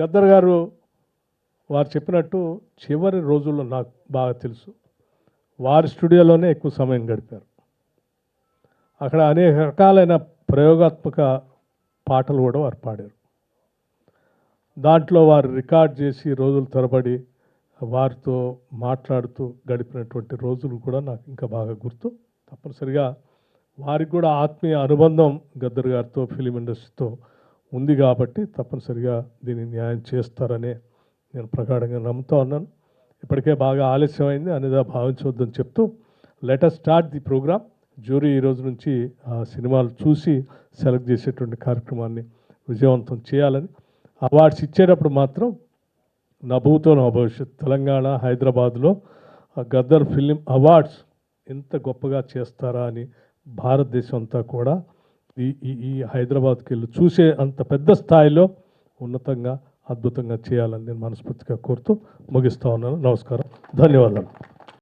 గద్దర్ గారు వారు చెప్పినట్టు చివరి రోజుల్లో నాకు బాగా తెలుసు, వారి స్టూడియోలోనే ఎక్కువ సమయం గడిపారు. అక్కడ అనేక రకాలైన ప్రయోగాత్మక పాటలు కూడా వారు పాడారు. దాంట్లో వారు రికార్డ్ చేసి రోజుల తరబడి వారితో మాట్లాడుతూ గడిపినటువంటి రోజులు కూడా నాకు ఇంకా బాగా గుర్తు. తప్పనిసరిగా వారికి కూడా ఆత్మీయ అనుబంధం గద్దర్ గారితో, ఫిలిం ఇండస్ట్రీతో ఉంది కాబట్టి తప్పనిసరిగా దీన్ని న్యాయం చేస్తారనే నేను ప్రగాఢంగా నమ్ముతా ఉన్నాను. ఇప్పటికే బాగా ఆలస్యమైంది అనేది భావించవద్దని చెప్తూ let us start the programme. Jury ఈరోజు నుంచి ఆ సినిమాలు చూసి సెలెక్ట్ చేసేటువంటి కార్యక్రమాన్ని విజయవంతం చేయాలని, అవార్డ్స్ ఇచ్చేటప్పుడు మాత్రం నా భూతో నా భవిష్యత్, తెలంగాణ హైదరాబాద్లో గద్దర్ ఫిలిం అవార్డ్స్ ఎంత గొప్పగా చేస్తారా అని భారతదేశం అంతా కూడా ఈ హైదరాబాద్కి వెళ్ళి చూసే అంత పెద్ద స్థాయిలో ఉన్నతంగా అద్భుతంగా చేయాలని నేను మనస్ఫూర్తిగా కోరుతూ ముగిస్తూ ఉన్నాను. నమస్కారం, ధన్యవాదాలు.